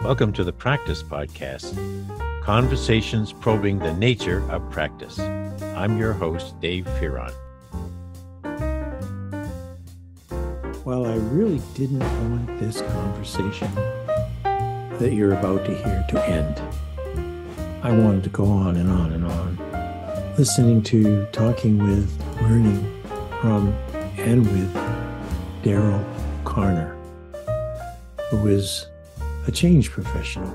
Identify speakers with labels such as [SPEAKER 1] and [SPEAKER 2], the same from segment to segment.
[SPEAKER 1] Welcome to the Practice Podcast, conversations probing the nature of practice. I'm your host, Dave Fearon.
[SPEAKER 2] Well, I really didn't want this conversation that you're about to hear to end. I wanted to go on and on and on, listening to, talking with, learning from, and with Daryl Conner, who is a change professional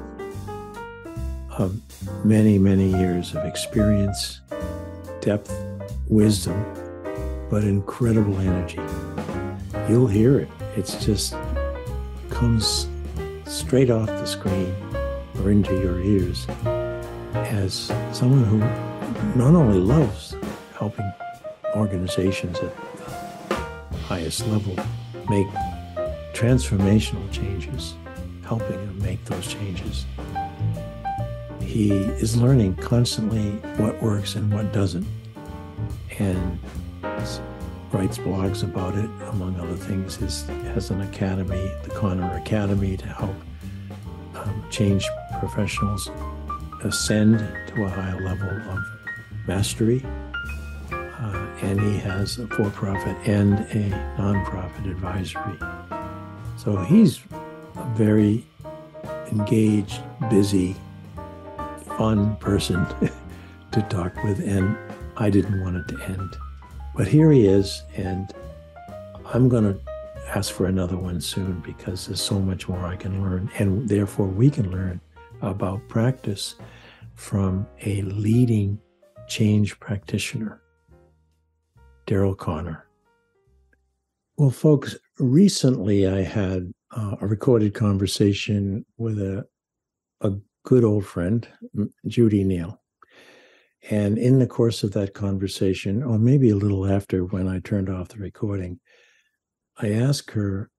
[SPEAKER 2] of many, many years of experience, depth, wisdom, but incredible energy. You'll hear it. It's just comes straight off the screen or into your ears as someone who not only loves helping organizations at the highest level make transformational changes, helping them make those changes. He is learning constantly what works and what doesn't, and writes blogs about it, among other things. Has an academy, the Conner Academy, to help change professionals ascend to a higher level of mastery. And he has a for-profit and a non-profit advisory. So he's a very engaged, busy, fun person to talk with, and I didn't want it to end. But here he is, and I'm going to ask for another one soon because there's so much more I can learn, and therefore we can learn about practice from a leading change practitioner, Daryl Conner. Well, folks, recently I had a recorded conversation with a good old friend, Judy Neal. And in the course of that conversation, or maybe a little after when I turned off the recording, I asked her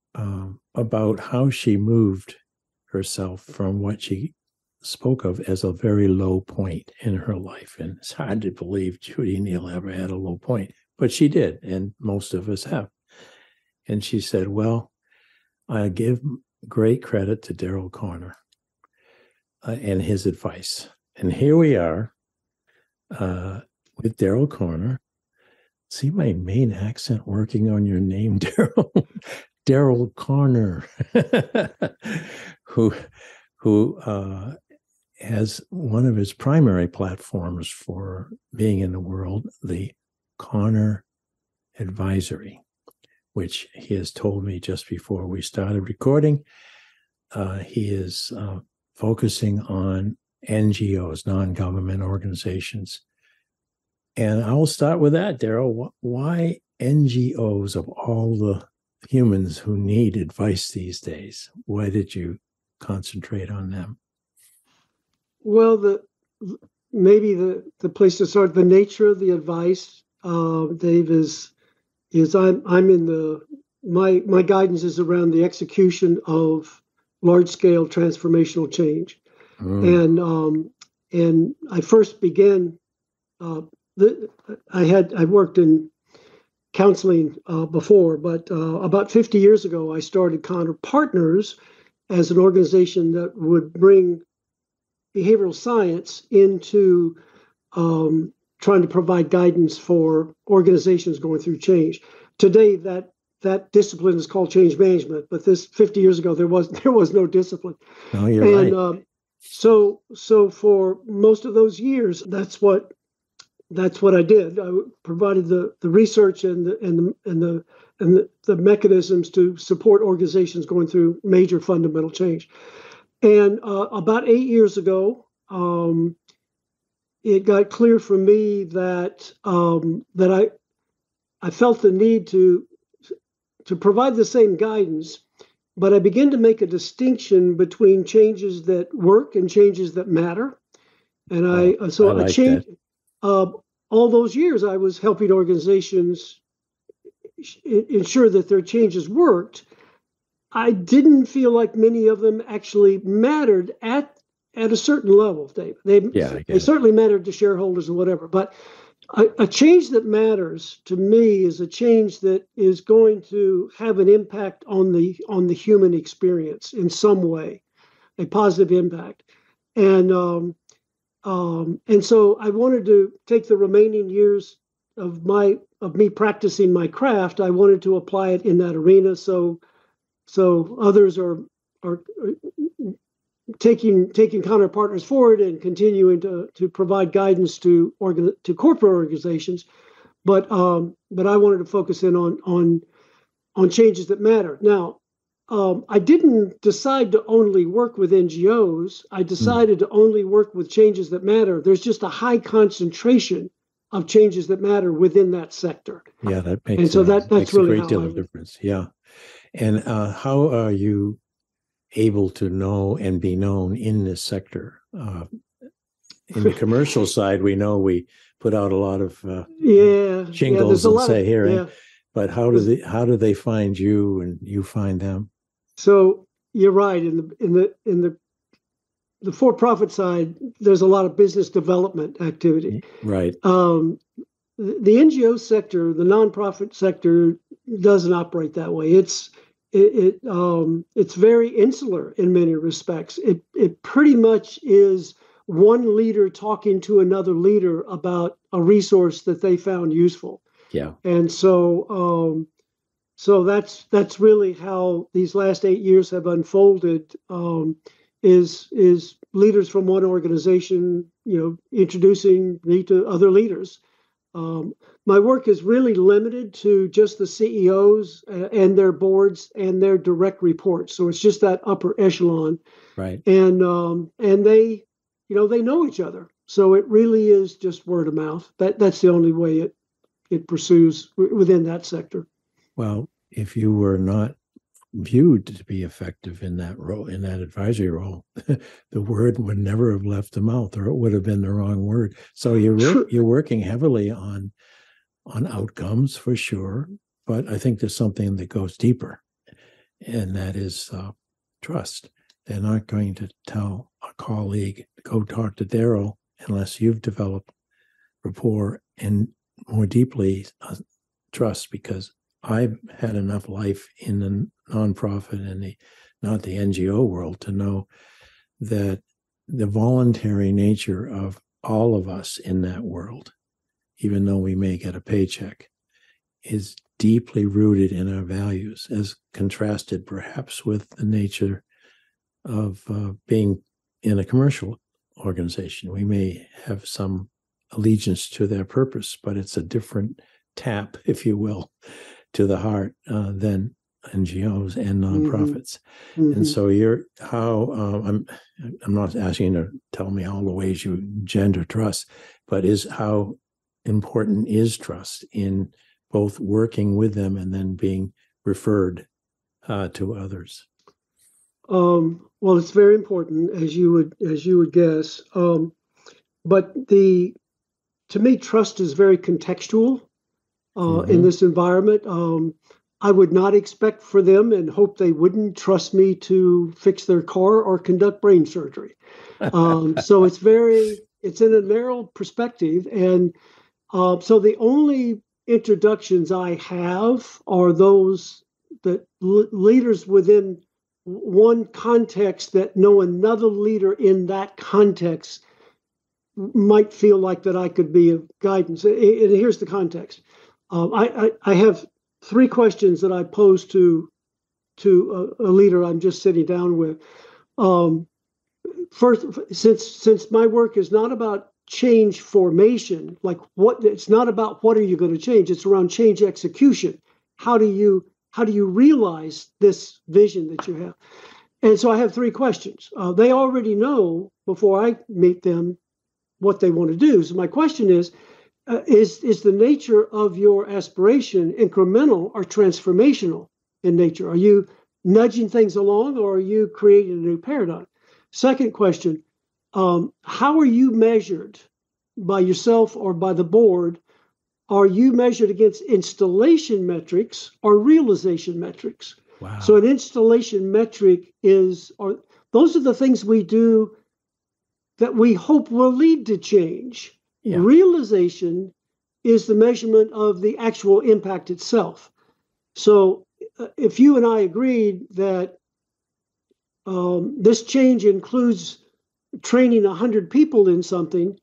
[SPEAKER 2] about how she moved herself from what she spoke of as a very low point in her life. And it's hard to believe Judy Neal ever had a low point, but she did, and most of us have. And she said, well, I give great credit to Daryl Conner and his advice. And here we are with Daryl Conner. See my main accent working on your name, Daryl. Daryl Conner, who has one of his primary platforms for being in the world, the Conner Advisory, which he has told me just before we started recording. He is focusing on NGOs, non-government organizations. And I'll start with that, Daryl. Why NGOs, of all the humans who need advice these days? Why did you concentrate on them?
[SPEAKER 3] Well, maybe the place to start, the nature of the advice, Dave, is I'm in my guidance is around the execution of large-scale transformational change. And I first began, I worked in counseling before, but about 50 years ago, I started Conner Partners as an organization that would bring behavioral science into trying to provide guidance for organizations going through change. Today, that discipline is called change management, but this 50 years ago there was no discipline.
[SPEAKER 2] No, you're right.
[SPEAKER 3] So for most of those years, that's what I did. I provided the research and the mechanisms to support organizations going through major fundamental change. And about 8 years ago, it got clear for me that I felt the need to provide the same guidance, but I began to make a distinction between changes that work and changes that matter. And I changed. All those years, I was helping organizations ensure that their changes worked. I didn't feel like many of them actually mattered at a certain level, Dave. They certainly mattered to shareholders and whatever, but A change that matters to me is a change that is going to have an impact on the human experience in some way, a positive impact. And so I wanted to take the remaining years of me practicing my craft. I wanted to apply it in that arena. So others are taking Conner Partners forward and continuing to provide guidance to corporate organizations. But I wanted to focus in on changes that matter. Now, I didn't decide to only work with NGOs. I decided to only work with changes that matter. There's just a high concentration of changes that matter within that sector.
[SPEAKER 2] Yeah, that makes
[SPEAKER 3] and so
[SPEAKER 2] that's
[SPEAKER 3] really
[SPEAKER 2] a great deal of difference. Yeah. And how are you able to know and be known in this sector? In the commercial side, we know we put out a lot of shingles and say hearing. But how do they find you and you find them?
[SPEAKER 3] So you're right. In the for-profit side, there's a lot of business development activity.
[SPEAKER 2] Right.
[SPEAKER 3] The NGO sector, the nonprofit sector, doesn't operate that way. It's very insular in many respects. It pretty much is one leader talking to another leader about a resource that they found useful.
[SPEAKER 2] Yeah.
[SPEAKER 3] And so that's really how these last 8 years have unfolded. Is leaders from one organization, introducing me to other leaders. My work is really limited to just the CEOs and their boards and their direct reports. So it's just that upper echelon.
[SPEAKER 2] Right.
[SPEAKER 3] And they, they know each other. So it really is just word of mouth. That's the only way it pursues within that sector.
[SPEAKER 2] Well, if you were not viewed to be effective in that role, in that advisory role, the word would never have left the mouth, or it would have been the wrong word. So you're working heavily on outcomes for sure, but I think there's something that goes deeper, and that is trust. They're not going to tell a colleague, go talk to Daryl, unless you've developed rapport and more deeply trust, because I've had enough life in the nonprofit and not the NGO world to know that the voluntary nature of all of us in that world, even though we may get a paycheck, is deeply rooted in our values, as contrasted perhaps with the nature of being in a commercial organization. We may have some allegiance to their purpose, but it's a different tap, if you will, to the heart than NGOs and nonprofits. Mm-hmm. And so I'm not asking you to tell me all the ways you gender trust, but how important is trust in both working with them and then being referred to others?
[SPEAKER 3] Well, it's very important, as you would guess. But to me, trust is very contextual in this environment. I would not expect for them and hope they wouldn't trust me to fix their car or conduct brain surgery. So it's in a narrow perspective. And so the only introductions I have are those that leaders within one context that know another leader in that context might feel like that I could be of guidance. And here's the context. I have 3 questions that I pose to a leader I'm just sitting down with. First, since my work is not about change formation, it's not about what are you going to change, it's around change execution. How do you realize this vision that you have? And so I have 3 questions. They already know before I meet them what they want to do. So my question is the nature of your aspiration incremental or transformational in nature? Are you nudging things along, or are you creating a new paradigm? Second question, how are you measured by yourself or by the board? Are you measured against installation metrics or realization metrics?
[SPEAKER 2] Wow.
[SPEAKER 3] So an installation metric those are the things we do that we hope will lead to change. Yeah. Realization is the measurement of the actual impact itself. So if you and I agreed that this change includes training 100 people in something,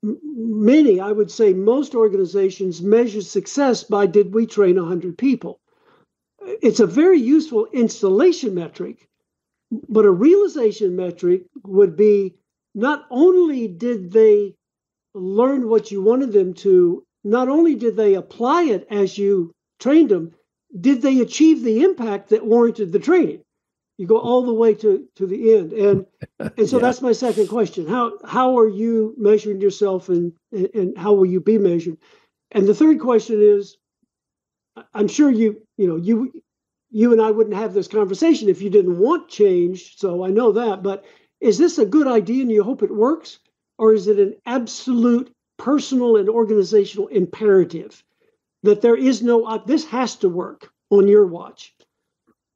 [SPEAKER 3] many, I would say most organizations measure success by, did we train 100 people? It's a very useful installation metric, but a realization metric would be, not only did they learn what you wanted them to, not only did they apply it as you trained them, did they achieve the impact that warranted the training? You go all the way to the end. And so that's my second question. How are you measuring yourself, and how will you be measured? And the third question is, I'm sure you and I wouldn't have this conversation if you didn't want change. So I know that, but is this a good idea and you hope it works? Or is it an absolute personal and organizational imperative that there is no, this has to work on your watch?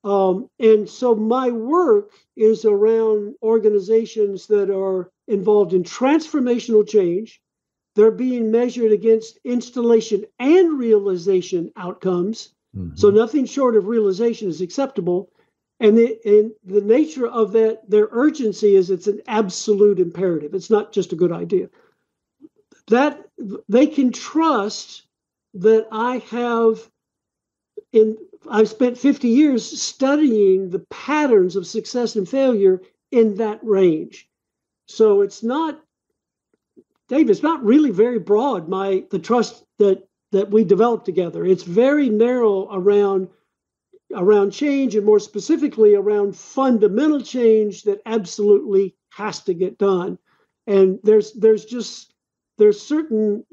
[SPEAKER 3] And so my work is around organizations that are involved in transformational change. They're being measured against installation and realization outcomes. Mm-hmm. So nothing short of realization is acceptable. And the nature of that, their urgency is it's an absolute imperative. It's not just a good idea. That they can trust that I've spent 50 years studying the patterns of success and failure in that range. So it's not, Dave, it's not really very broad, the trust that we developed together. It's very narrow around change, and more specifically around fundamental change that absolutely has to get done. And there's certain,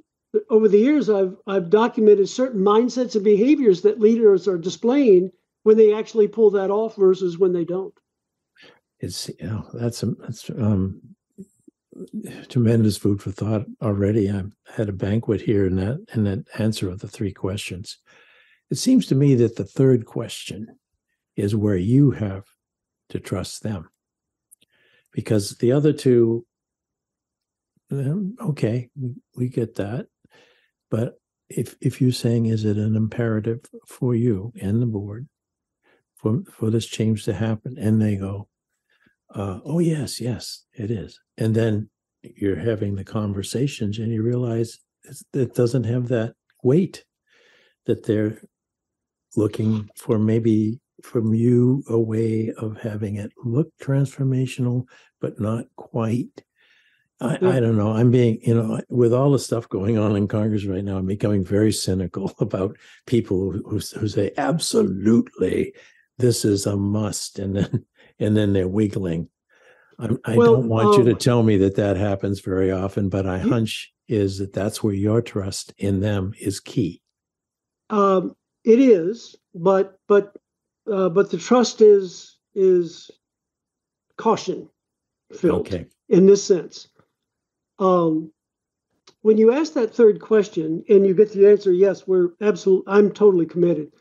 [SPEAKER 3] over the years, I've documented certain mindsets and behaviors that leaders are displaying when they actually pull that off versus when they don't.
[SPEAKER 2] It's that's tremendous food for thought already. I had a banquet here in that answer of the three questions. It seems to me that the third question is where you have to trust them, because the other two, okay, we get that. But if you're saying, is it an imperative for you and the board for this change to happen? And they go, oh, yes, it is. And then you're having the conversations and you realize it doesn't have that weight, that they're looking for, maybe from you, a way of having it look transformational, but not quite. I don't know. I'm being, with all the stuff going on in Congress right now, I'm becoming very cynical about people who say, absolutely, this is a must. And then they're wiggling. I don't want you to tell me that happens very often, but I hunch is that that's where your trust in them is key.
[SPEAKER 3] It is, but the trust is caution filled in this sense. When you ask that third question and you get the answer, yes, I'm totally committed.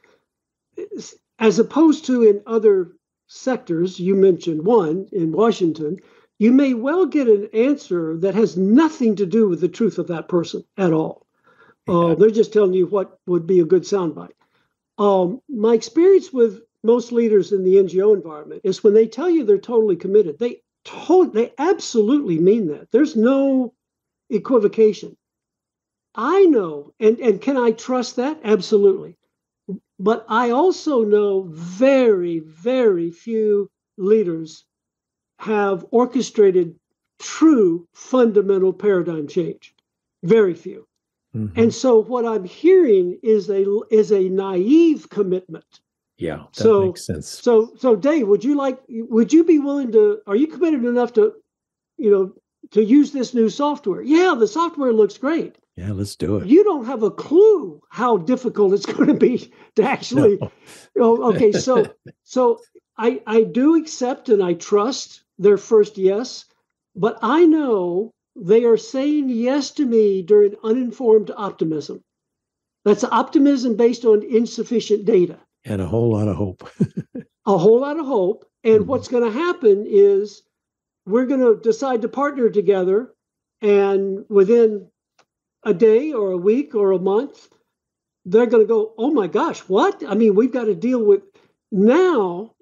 [SPEAKER 3] As opposed to in other sectors, you mentioned one in Washington, you may well get an answer that has nothing to do with the truth of that person at all. They're just telling you what would be a good soundbite. My experience with most leaders in the NGO environment is when they tell you they're totally committed, they absolutely mean that. There's no equivocation. I know, and can I trust that? Absolutely. But I also know very, very few leaders have orchestrated true fundamental paradigm change. Very few. Mm-hmm. And so what I'm hearing is a naive commitment.
[SPEAKER 2] Yeah, that makes sense.
[SPEAKER 3] So Dave, would you be willing to, are you committed enough to use this new software? Yeah, the software looks great.
[SPEAKER 2] Yeah, let's do it.
[SPEAKER 3] You don't have a clue how difficult it's going to be to actually. No. Okay, so I do accept and I trust their first yes, but I know they are saying yes to me during uninformed optimism. That's optimism based on insufficient data.
[SPEAKER 2] And a whole lot of hope.
[SPEAKER 3] A whole lot of hope. And what's going to happen is we're going to decide to partner together. And within a day or a week or a month, they're going to go, oh my gosh, what? I mean, we've got to deal with now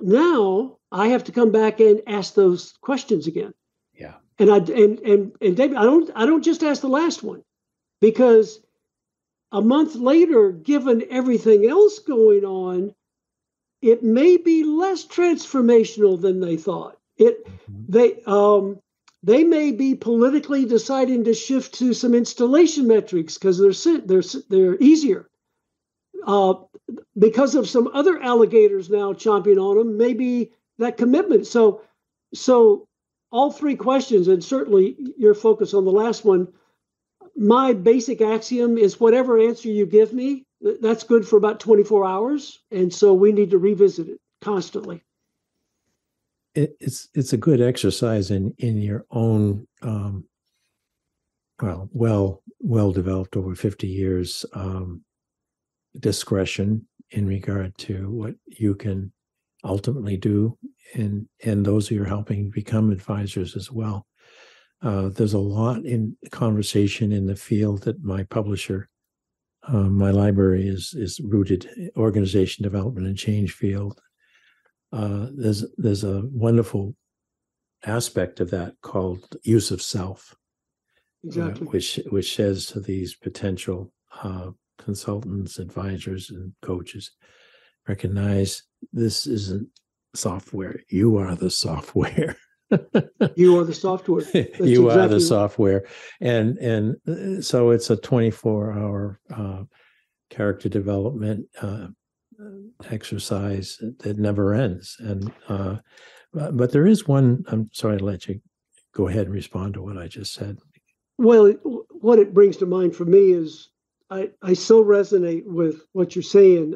[SPEAKER 3] I have to come back and ask those questions again.
[SPEAKER 2] Yeah.
[SPEAKER 3] And David, I don't just ask the last one, because a month later, given everything else going on, it may be less transformational than they thought. They may be politically deciding to shift to some installation metrics because they're easier. Because of some other alligators now chomping on them, maybe that commitment. So all three questions, and certainly your focus on the last one, my basic axiom is whatever answer you give me, that's good for about 24 hours. And so we need to revisit it constantly.
[SPEAKER 2] It's a good exercise in your own, well developed over 50 years discretion in regard to what you can ultimately do, and those who you're helping become advisors as well. There's a lot in conversation in the field that my publisher, my library is rooted in organization development and change field. There's a wonderful aspect of that called use of self,
[SPEAKER 3] exactly,
[SPEAKER 2] which says to these potential consultants, advisors, and coaches, recognize this isn't software. You are the software.
[SPEAKER 3] You are the software.
[SPEAKER 2] You are the software. And so it's a 24-hour character development exercise that never ends. And but there is one, I'm sorry to let you go ahead and respond to what I just said.
[SPEAKER 3] Well, what it brings to mind for me is I so resonate with what you're saying.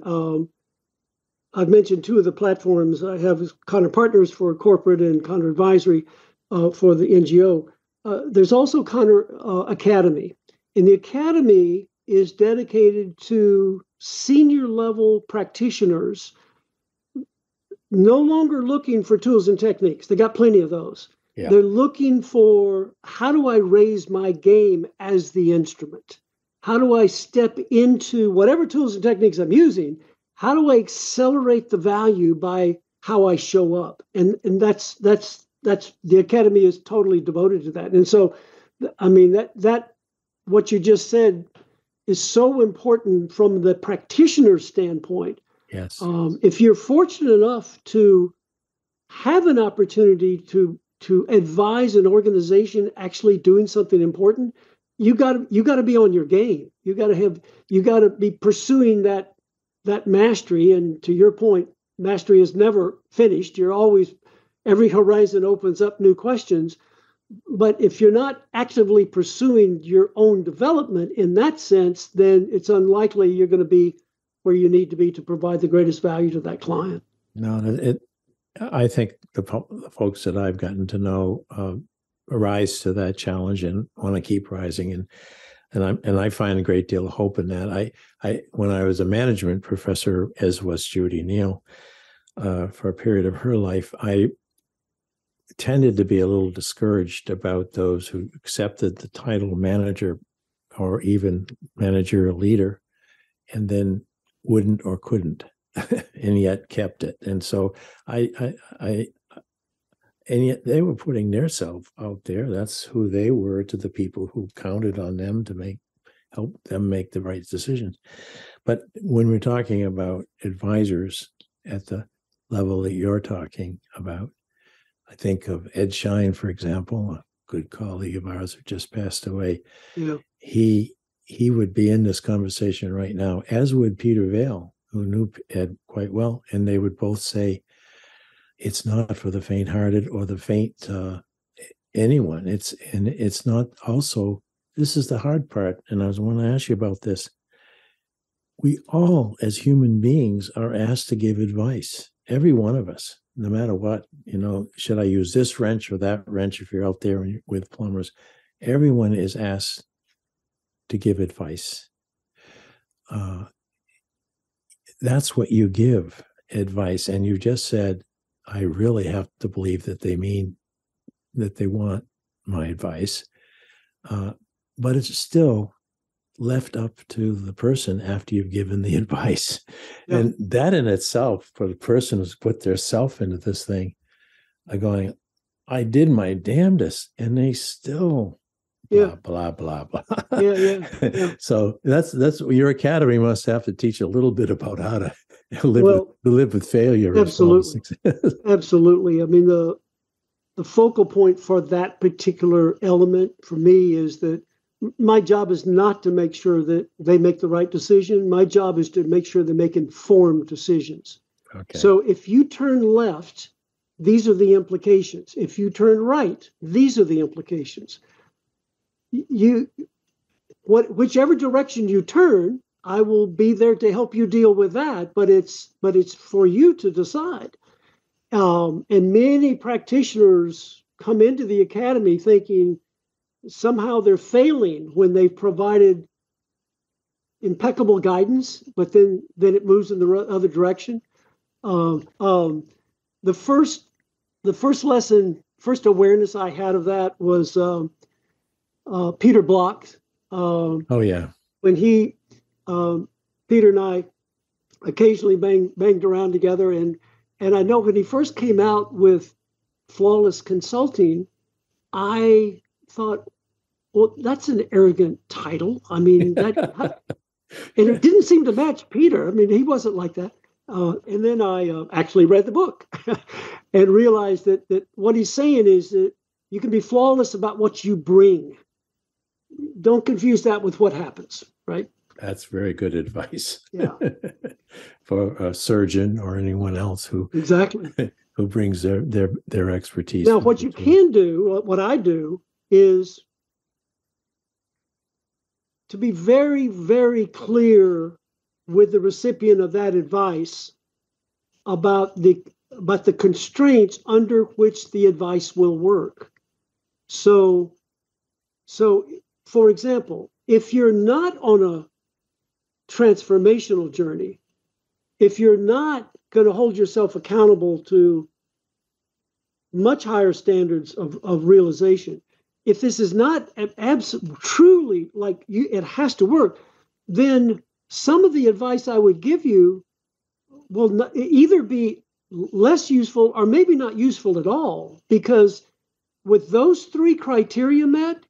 [SPEAKER 3] I've mentioned two of the platforms I have is Conner Partners for corporate and Conner Advisory for the NGO. There's also Conner Academy. And the Academy is dedicated to senior level practitioners no longer looking for tools and techniques. They got plenty of those. Yeah. They're looking for, how do I raise my game as the instrument? How do I step into whatever tools and techniques I'm using? How do I accelerate the value by how I show up? And that's the Academy is totally devoted to that. And so, I mean, that what you just said is so important from the practitioner's standpoint.
[SPEAKER 2] Yes.
[SPEAKER 3] If you're fortunate enough to have an opportunity to advise an organization actually doing something important, you got to be on your game. You got to be pursuing that mastery. And to your point, mastery is never finished. You're always, every horizon opens up new questions. But if you're not actively pursuing your own development in that sense, then it's unlikely you're going to be where you need to be to provide the greatest value to that client.
[SPEAKER 2] No, I think the folks that I've gotten to know rise to that challenge and want to keep rising, and I find a great deal of hope in that. I when I was a management professor, as was Judy Neal, for a period of her life, I tended to be a little discouraged about those who accepted the title manager or even managerial leader and then wouldn't or couldn't and yet kept it. And so and yet they were putting their self out there. That's who they were to the people who counted on them to help them make the right decisions. But when we're talking about advisors at the level that you're talking about, I think of Ed Shine, for example, a good colleague of ours who just passed away.
[SPEAKER 3] Yeah.
[SPEAKER 2] He would be in this conversation right now, as would Peter Vail, who knew Ed quite well, and they would both say, it's not for the faint-hearted or the faint anyone. It's not also, this is the hard part, and I was want to ask you about this. We all, as human beings, are asked to give advice, every one of us. No matter what, should I use this wrench or that wrench if you're out there with plumbers? Everyone is asked to give advice. That's what you give, advice. And you just said, I really have to believe that they mean that they want my advice. But it's still left up to the person after you've given the advice.
[SPEAKER 3] Yeah.
[SPEAKER 2] And that in itself, for the person who's put their self into this thing, are going, I did my damnedest, and they still blah, blah, blah, blah.
[SPEAKER 3] Yeah.
[SPEAKER 2] So that's your academy must have to teach a little bit about how to live with failure.
[SPEAKER 3] Absolutely. Absolutely. I mean, the focal point for that particular element for me is that my job is not to make sure that they make the right decision. My job is to make sure they make informed decisions.
[SPEAKER 2] Okay.
[SPEAKER 3] So if you turn left, these are the implications. If you turn right, these are the implications. Whichever direction you turn, I will be there to help you deal with that. But it's for you to decide. And many practitioners come into the academy thinking somehow they're failing when they've provided impeccable guidance, but then it moves in the other direction. The first lesson, first awareness I had of that was Peter Block. When he, Peter and I occasionally banged around together, and I know when he first came out with Flawless Consulting, I thought, well, that's an arrogant title. I mean, and it didn't seem to match Peter. I mean, he wasn't like that. And then I actually read the book and realized that what he's saying is that you can be flawless about what you bring. Don't confuse that with what happens, right?
[SPEAKER 2] That's very good advice.
[SPEAKER 3] Yeah.
[SPEAKER 2] For a surgeon or anyone else who brings their expertise.
[SPEAKER 3] Now, what you can do, what I do, is to be very, very clear with the recipient of that advice about the constraints under which the advice will work. So for example, if you're not on a transformational journey, if you're not going to hold yourself accountable to much higher standards of realization, if this is not truly like you, it has to work, then some of the advice I would give you will either be less useful or maybe not useful at all, because with those three criteria met,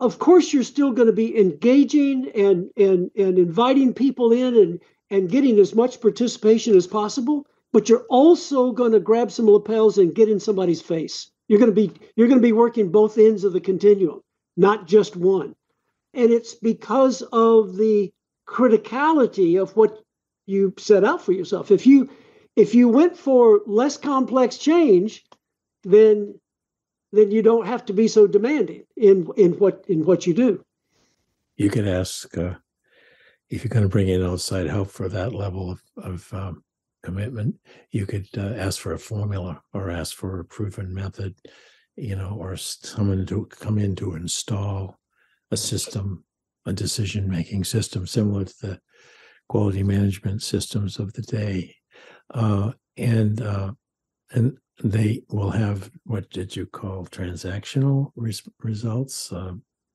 [SPEAKER 3] of course, you're still going to be engaging and inviting people in and getting as much participation as possible, but you're also going to grab some lapels and get in somebody's face. You're going to be working both ends of the continuum, not just one. And it's because of the criticality of what you set out for yourself. If you went for less complex change, then you don't have to be so demanding in what you do.
[SPEAKER 2] You could ask if you're going to bring in outside help for that level of commitment. You could ask for a formula or ask for a proven method, or someone to come in to install a system, a decision-making system similar to the quality management systems of the day, and they will have, what did you call, transactional results,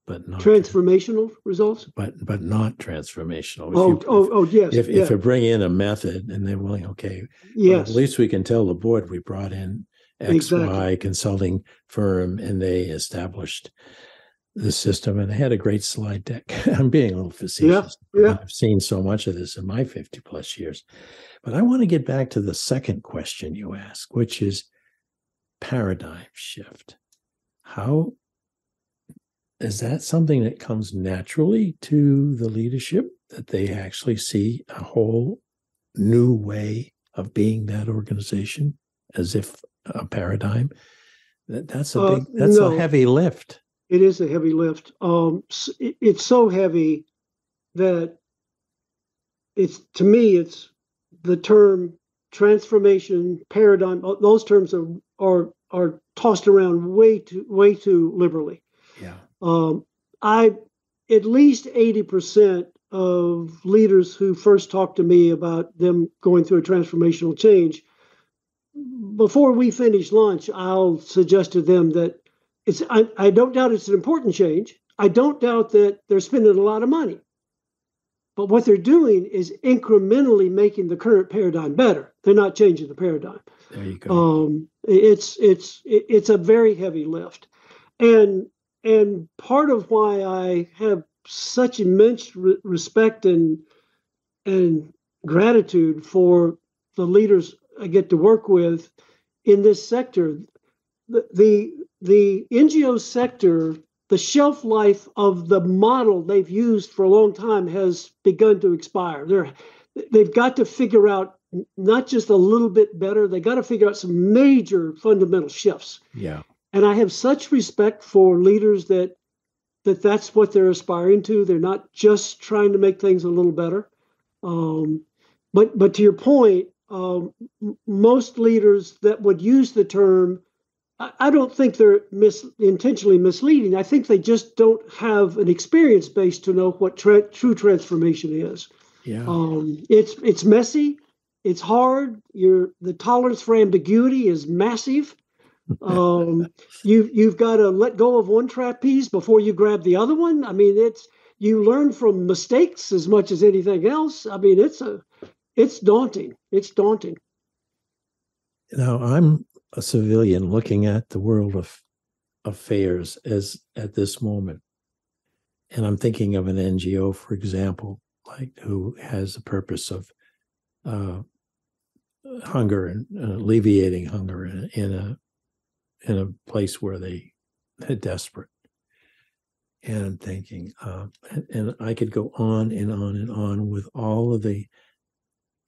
[SPEAKER 2] but not
[SPEAKER 3] transformational results,
[SPEAKER 2] but not transformational.
[SPEAKER 3] Yes.
[SPEAKER 2] If you bring in a method and they're willing, okay,
[SPEAKER 3] yes,
[SPEAKER 2] at least we can tell the board we brought in XY consulting firm and they established the system and they had a great slide deck. I'm being a little facetious.
[SPEAKER 3] Yeah.
[SPEAKER 2] I've seen so much of this in my 50 plus years. But I want to get back to the second question you asked, which is paradigm shift. How is that something that comes naturally to the leadership, that they actually see a whole new way of being that organization as if a paradigm? That's a a heavy lift.
[SPEAKER 3] It is a heavy lift. It's so heavy that it's the term transformation, paradigm. Those terms are tossed around way too liberally.
[SPEAKER 2] Yeah.
[SPEAKER 3] At least 80% of leaders who first talk to me about them going through a transformational change, before we finish lunch, I'll suggest to them that I don't doubt it's an important change. I don't doubt that they're spending a lot of money. But what they're doing is incrementally making the current paradigm better. They're not changing the paradigm.
[SPEAKER 2] There you go.
[SPEAKER 3] It's a very heavy lift, and part of why I have such immense respect and gratitude for the leaders I get to work with in this sector. The NGO sector, the shelf life of the model they've used for a long time has begun to expire. They've got to figure out not just a little bit better, they got to figure out some major fundamental shifts.
[SPEAKER 2] Yeah.
[SPEAKER 3] And I have such respect for leaders that's what they're aspiring to. They're not just trying to make things a little better. But to your point, most leaders that would use the term, I don't think they're intentionally misleading. I think they just don't have an experience base to know what true transformation is.
[SPEAKER 2] Yeah.
[SPEAKER 3] It's messy. It's hard. The tolerance for ambiguity is massive. You've got to let go of one trapeze before you grab the other one. I mean, you learn from mistakes as much as anything else. I mean, it's daunting. It's daunting.
[SPEAKER 2] Now, I'm a civilian looking at the world of affairs as at this moment, and I'm thinking of an NGO, for example, like who has the purpose of hunger and alleviating hunger in a place where they're desperate. And I'm thinking, and I could go on and on and on with all of the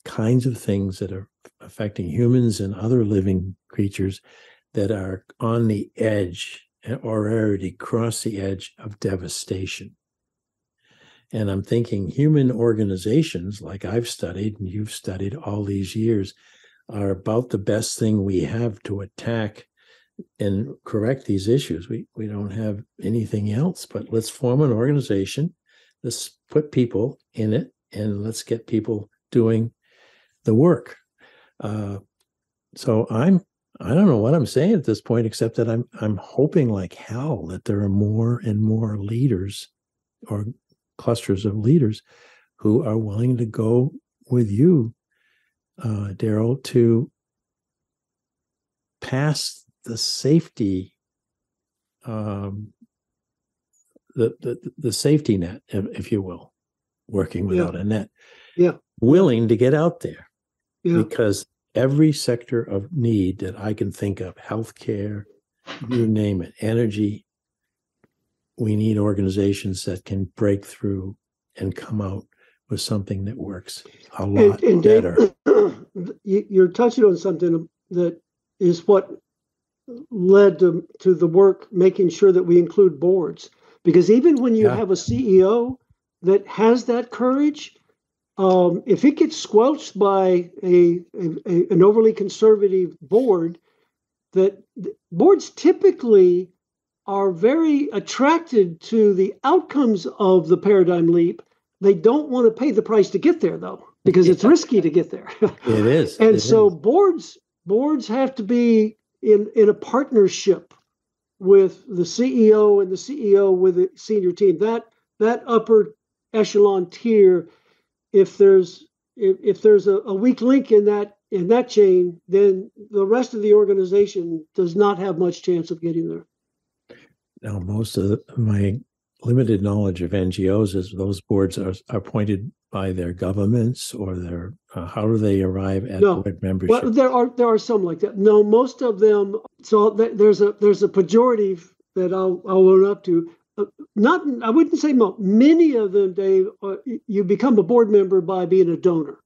[SPEAKER 2] kinds of things that are affecting humans and other living creatures that are on the edge or already cross the edge of devastation. And I'm thinking human organizations, like I've studied and you've studied all these years, are about the best thing we have to attack and correct these issues. We don't have anything else, but let's form an organization. Let's put people in it and let's get people doing the work. So I don't know what I'm saying at this point, except that I'm hoping like hell that there are more and more leaders or clusters of leaders who are willing to go with you, Daryl, to pass the safety, the safety net, if you will, working without a net.
[SPEAKER 3] Yeah.
[SPEAKER 2] Willing to get out there.
[SPEAKER 3] Yeah.
[SPEAKER 2] Because every sector of need that I can think of, healthcare, you name it, energy, we need organizations that can break through and come out with something that works a lot better.
[SPEAKER 3] You're touching on something that is what led to the work, making sure that we include boards. Because even when you have a CEO that has that courage, if it gets squelched by an overly conservative board, that boards typically are very attracted to the outcomes of the paradigm leap. They don't want to pay the price to get there, though, because it's risky to get there.
[SPEAKER 2] It is.
[SPEAKER 3] And so boards have to be in a partnership with the CEO and the CEO with the senior team. That upper echelon tier, if there's a weak link in that chain, then the rest of the organization does not have much chance of getting there.
[SPEAKER 2] Now, most of my limited knowledge of NGOs is those boards are appointed by their governments or their how do they arrive at board membership?
[SPEAKER 3] Well, there are some like that. No, most of them. So there's a pejorative that I'll own up to. I wouldn't say most. Many of them, Dave, you become a board member by being a donor.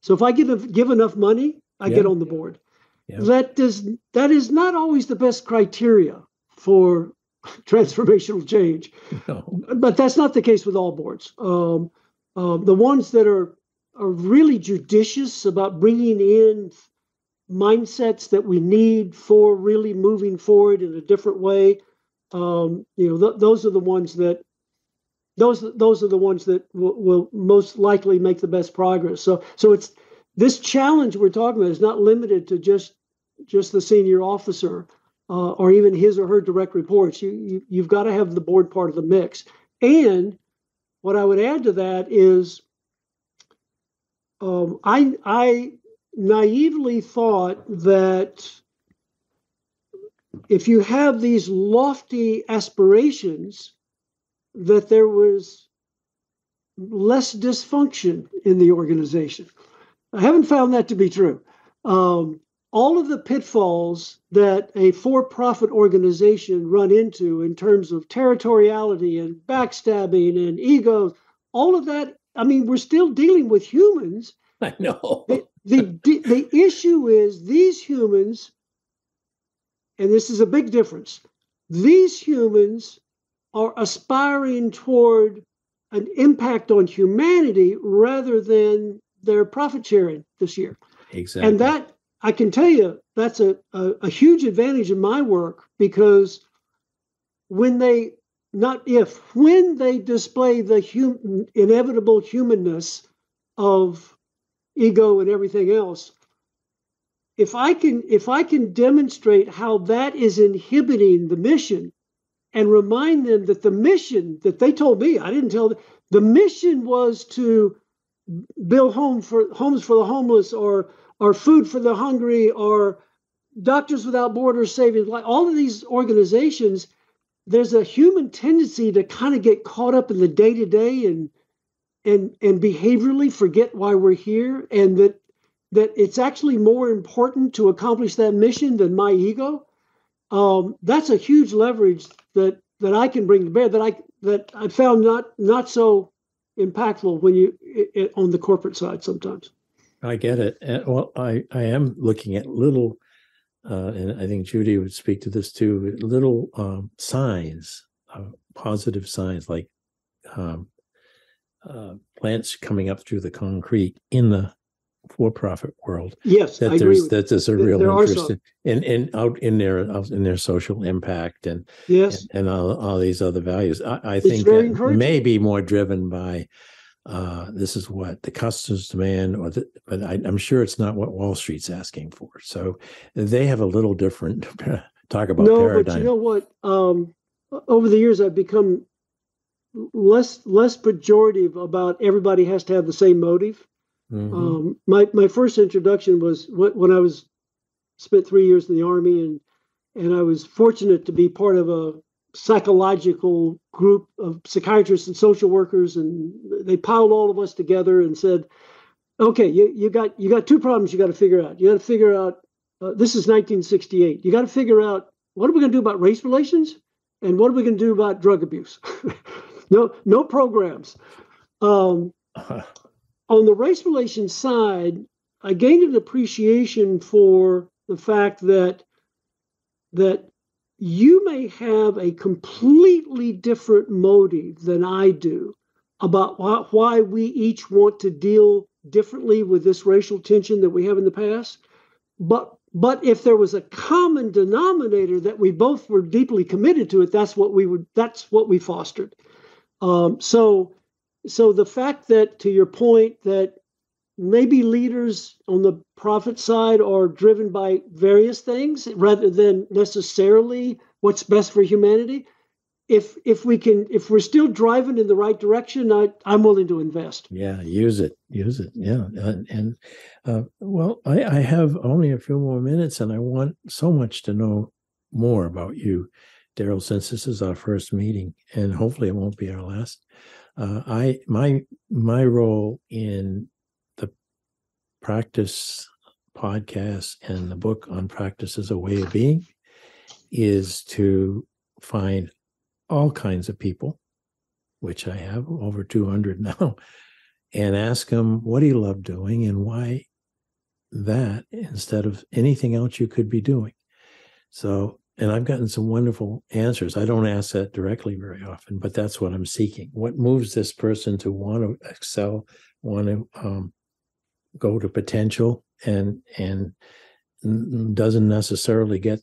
[SPEAKER 3] So if I give enough money, I get on the board. Yeah. That is not always the best criteria for transformational change. No. But that's not the case with all boards. The ones that are really judicious about bringing in mindsets that we need for really moving forward in a different way. Those are the ones that will most likely make the best progress. So it's this challenge we're talking about is not limited to just the senior officer. or even his or her direct reports. You've got to have the board part of the mix. And what I would add to that is, I naively thought that if you have these lofty aspirations, that there was less dysfunction in the organization. I haven't found that to be true. All of the pitfalls that a for-profit organization run into in terms of territoriality and backstabbing and egos, all of that, I mean, we're still dealing with humans.
[SPEAKER 2] I know.
[SPEAKER 3] The issue is these humans, and this is a big difference, these humans are aspiring toward an impact on humanity rather than their profit sharing this year.
[SPEAKER 2] Exactly.
[SPEAKER 3] And that, I can tell you, that's a huge advantage in my work, because when they display the inevitable humanness of ego and everything else, if I can demonstrate how that is inhibiting the mission, and remind them that the mission that they told me, I didn't tell them, the mission was to build homes for the homeless, or food for the hungry, or Doctors Without Borders saving life. All of these organizations, there's a human tendency to kind of get caught up in the day-to-day and behaviorally forget why we're here, and that it's actually more important to accomplish that mission than my ego. That's a huge leverage that I can bring to bear, that I found not so impactful when you on the corporate side sometimes.
[SPEAKER 2] I get it. Well, I am looking at little, and I think Judy would speak to this too, little signs, positive signs, like plants coming up through the concrete in the for-profit world.
[SPEAKER 3] Yes, I agree
[SPEAKER 2] that there's a real interest in out in their social impact and
[SPEAKER 3] yes,
[SPEAKER 2] and all these other values. I think that may be more driven by this is what the customers demand, but I'm sure it's not what Wall Street's asking for. So they have a little different talk about paradigm.
[SPEAKER 3] But you know what? Over the years, I've become less pejorative about everybody has to have the same motive. Mm-hmm. My first introduction was when I spent 3 years in the Army, and I was fortunate to be part of a psychological group of psychiatrists and social workers, and they piled all of us together and said, "Okay, you got two problems you got to figure out. You got to figure out this is 1968. You got to figure out what are we going to do about race relations, and what are we going to do about drug abuse." No programs. On the race relations side, I gained an appreciation for the fact that you may have a completely different motive than I do about why we each want to deal differently with this racial tension that we have in the past. But if there was a common denominator that we both were deeply committed to it, that's what we fostered. So the fact that, to your point, that maybe leaders on the profit side are driven by various things rather than necessarily what's best for humanity. If we're still driving in the right direction, I'm willing to invest.
[SPEAKER 2] Yeah, use it. Yeah, and well, I have only a few more minutes, and I want so much to know more about you, Daryl, since this is our first meeting, and hopefully it won't be our last. My role in the practice podcast and the book on practice as a way of being is to find all kinds of people, which I have over 200 now, and ask them, what do you love doing and why that instead of anything else you could be doing? So, and I've gotten some wonderful answers. I don't ask that directly very often, but that's what I'm seeking. What moves this person to want to excel, want to go to potential, and doesn't necessarily get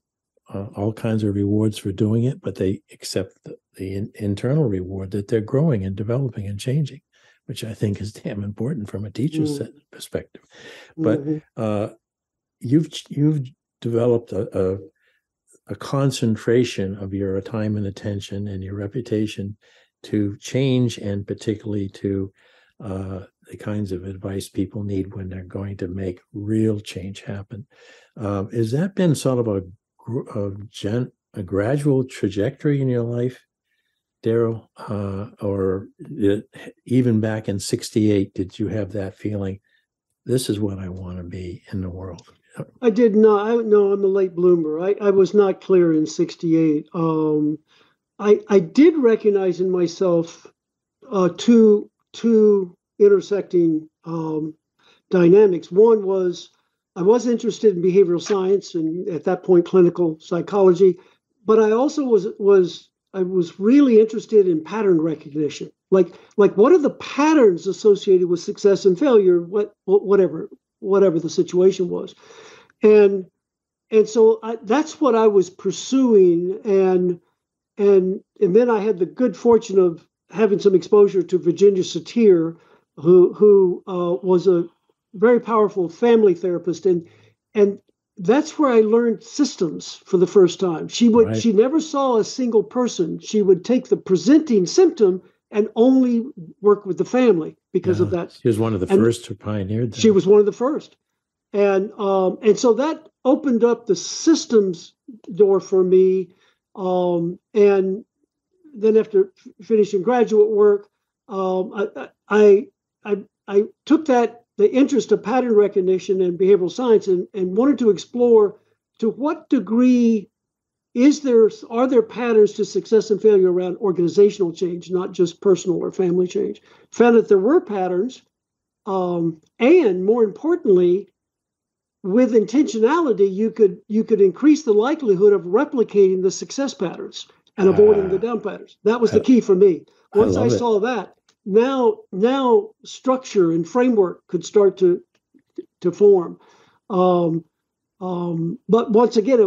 [SPEAKER 2] all kinds of rewards for doing it, but they accept the internal reward that they're growing and developing and changing, which I think is damn important from a teacher's perspective. But you've developed a a concentration of your time and attention and your reputation to change, and particularly to the kinds of advice people need when they're going to make real change happen. Has that been sort of a gradual trajectory in your life, Daryl? Or even back in '68, did you have that feeling, this is what I want to be in the world?
[SPEAKER 3] I did not. No, I'm a late bloomer. I was not clear in '68. I did recognize in myself two intersecting dynamics. One was I was interested in behavioral science and at that point clinical psychology, but I also was really interested in pattern recognition. Like what are the patterns associated with success and failure? Whatever the situation was, and so that's what I was pursuing, and then I had the good fortune of having some exposure to Virginia Satir, who was a very powerful family therapist, and that's where I learned systems for the first time. She never saw a single person. She would take the presenting symptom and only work with the family because of that.
[SPEAKER 2] She was one of the first who pioneered that.
[SPEAKER 3] She was one of the first, and so that opened up the systems door for me. And then after finishing graduate work, I took the interest of pattern recognition and behavioral science and wanted to explore to what degree are there patterns to success and failure around organizational change, not just personal or family change. Found that there were patterns, and more importantly, with intentionality, you could increase the likelihood of replicating the success patterns and avoiding the down patterns. That was the key for me. Once I saw that, now structure and framework could start to form. But once again,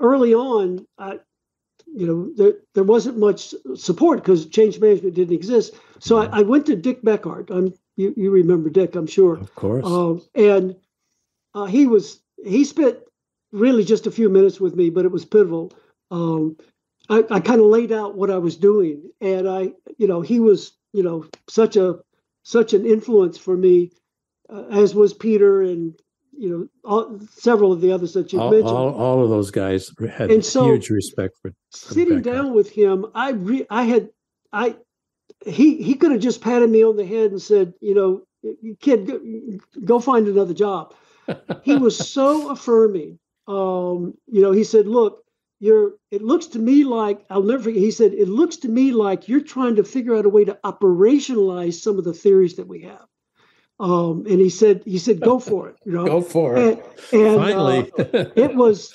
[SPEAKER 3] early on, there wasn't much support because change management didn't exist. So I went to Dick Beckhart. You remember Dick, I'm sure.
[SPEAKER 2] Of course.
[SPEAKER 3] And he spent really just a few minutes with me, but it was pivotal. I kind of laid out what I was doing, and he was such an influence for me, as was Peter and several of the others that you mentioned.
[SPEAKER 2] All of those guys had huge respect for
[SPEAKER 3] sitting down with him. He could have just patted me on the head and said, kid, go find another job. He was so affirming. He said, look, it looks to me like, I'll never forget, he said, it looks to me like you're trying to figure out a way to operationalize some of the theories that we have. And he said, go for it.
[SPEAKER 2] Go for it.
[SPEAKER 3] And
[SPEAKER 2] finally,
[SPEAKER 3] it was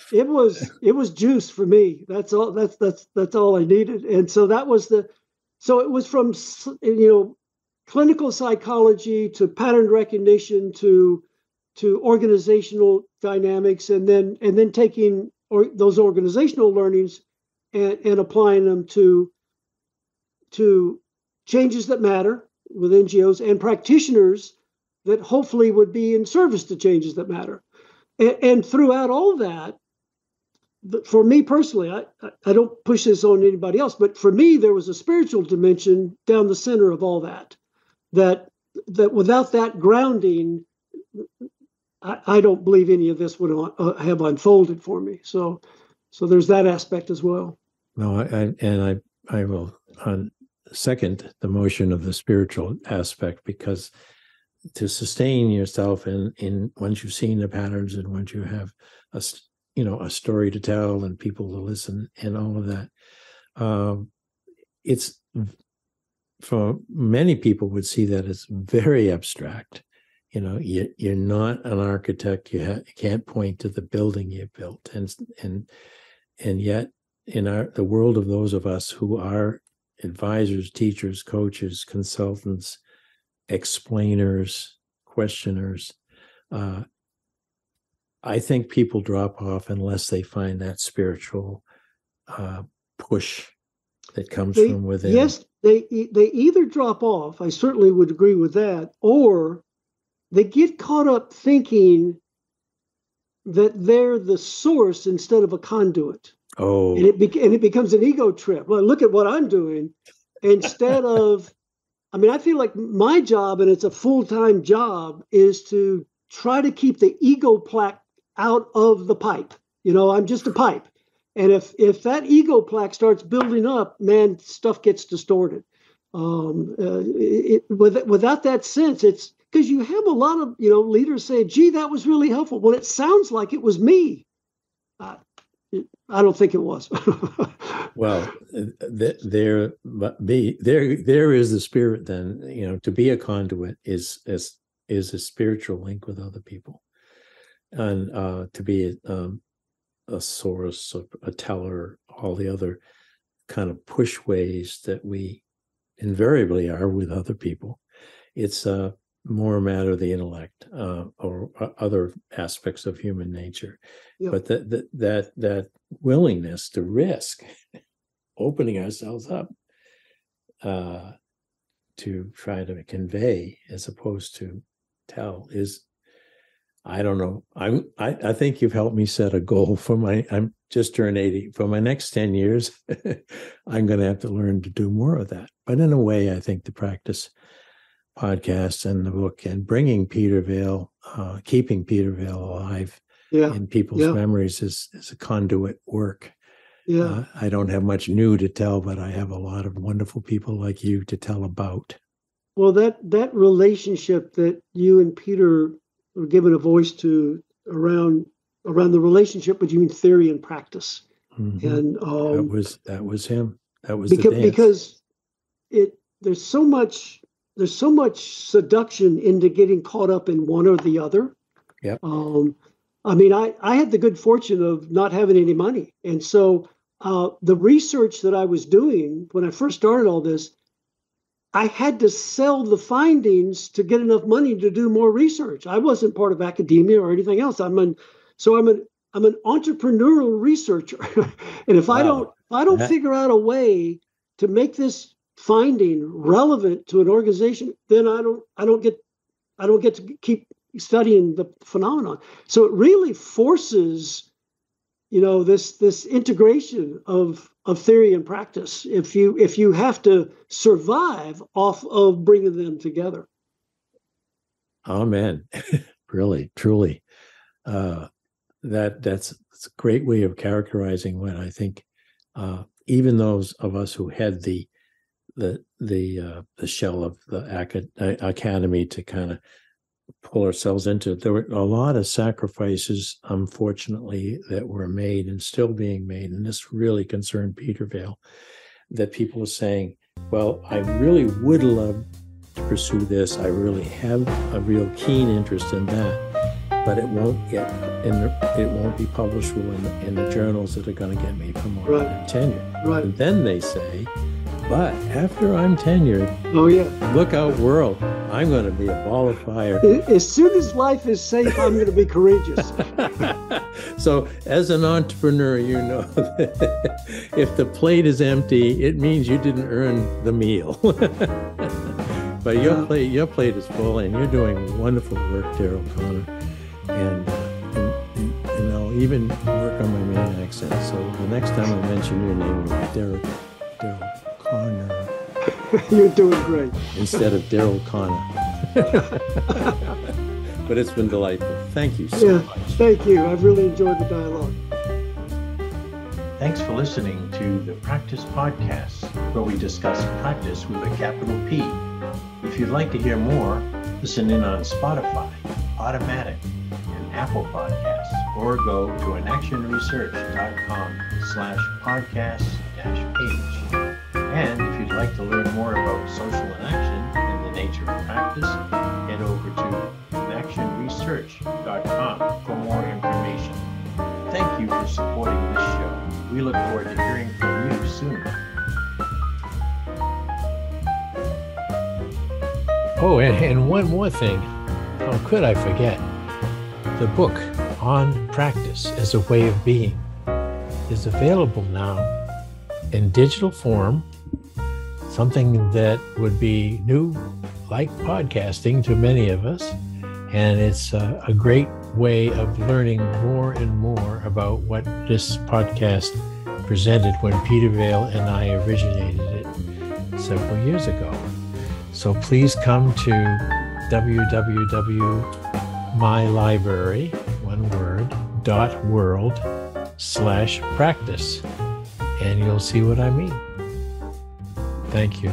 [SPEAKER 3] juice for me. That's all I needed. And so it was from, clinical psychology to pattern recognition to organizational dynamics, and then taking those organizational learnings and applying them to changes that matter with NGOs and practitioners that hopefully would be in service to changes that matter. And throughout all that, for me personally, I don't push this on anybody else, but for me, there was a spiritual dimension down the center of all that without that grounding, I don't believe any of this would have unfolded for me. So there's that aspect as well.
[SPEAKER 2] No, I will second the motion of the spiritual aspect, because to sustain yourself in once you've seen the patterns and once you have a story to tell and people to listen and all of that, it's, for many people would see that as very abstract. You're not an architect. You can't point to the building you built, and yet in the world of those of us who are advisors, teachers, coaches, consultants, explainers, questioners, I think people drop off unless they find that spiritual push that comes from within.
[SPEAKER 3] Yes, they either drop off, I certainly would agree with that, or they get caught up thinking that they're the source instead of a conduit.
[SPEAKER 2] Oh,
[SPEAKER 3] and it becomes an ego trip. Well, look at what I'm doing instead of. I mean, I feel like my job, and it's a full-time job, is to try to keep the ego plaque out of the pipe. I'm just a pipe. And if that ego plaque starts building up, man, stuff gets distorted. Without that sense, it's because you have a lot of leaders say, "Gee, that was really helpful." Well, it sounds like it was me. I don't think it was.
[SPEAKER 2] Well, there is the spirit. Then to be a conduit is a spiritual link with other people, and to be a source, a teller, all the other kind of push ways that we invariably are with other people. It's more a matter of the intellect or other aspects of human nature. Yeah. But that willingness to risk opening ourselves up to try to convey as opposed to tell is, I don't know. I think you've helped me set a goal I'm just turned 80. For my next 10 years, I'm going to have to learn to do more of that. But in a way, I think the practice podcast and the book and bringing Peter Vale, keeping Peter Vale alive in people's memories is a conduit work. Yeah. I don't have much new to tell, but I have a lot of wonderful people like you to tell about.
[SPEAKER 3] Well, that relationship that you and Peter were given a voice to around the relationship between theory and practice. Mm-hmm. And
[SPEAKER 2] that was him. That was
[SPEAKER 3] because there's so much seduction into getting caught up in one or the other.
[SPEAKER 2] Yeah.
[SPEAKER 3] I mean, I had the good fortune of not having any money, and so the research that I was doing when I first started all this, I had to sell the findings to get enough money to do more research. I wasn't part of academia or anything else. I'm an entrepreneurial researcher, and if I don't figure out a way to make this finding relevant to an organization, then I don't get to keep studying the phenomenon. So it really forces, this integration of theory and practice. If you have to survive off of bringing them together.
[SPEAKER 2] Amen. Really, truly, that's a great way of characterizing what I think. Even those of us who had the shell of the academy to kind of pull ourselves into, there were a lot of sacrifices, unfortunately, that were made and still being made. And this really concerned Peter Vale, that people are saying, well, I really would love to pursue this. I really have a real keen interest in that, but it won't be publishable in the journals that are going to get me promoted and tenure. Right. And then they say, but after I'm tenured, look out, world, I'm going to be a ball of fire.
[SPEAKER 3] As soon as life is safe, I'm going to be courageous.
[SPEAKER 2] So as an entrepreneur, that if the plate is empty, it means you didn't earn the meal. But your plate is full, and you're doing wonderful work, Daryl Conner. And I'll even work on my main accent. So the next time I mention your name, it'll be Daryl Conner.
[SPEAKER 3] You're doing great.
[SPEAKER 2] Instead of Daryl Conner. But it's been delightful. Thank you so much.
[SPEAKER 3] Thank you. I've really enjoyed the dialogue.
[SPEAKER 1] Thanks for listening to the Practice Podcast, where we discuss practice with a capital P. If you'd like to hear more, listen in on Spotify, Automatic, and Apple Podcasts, or go to inactionresearch.com/podcast-page. And if you'd like to learn more about social inaction and the nature of practice, head over to inactionresearch.com for more information. Thank you for supporting this show. We look forward to hearing from you soon.
[SPEAKER 2] Oh, and one more thing. How could I forget? The book on practice as a way of being is available now in digital form, something that would be new, like podcasting to many of us. And it's a great way of learning more and more about what this podcast presented when Peter Vale and I originated it several years ago. So please come to www.mylibrary.world/practice, and you'll see what I mean. Thank you.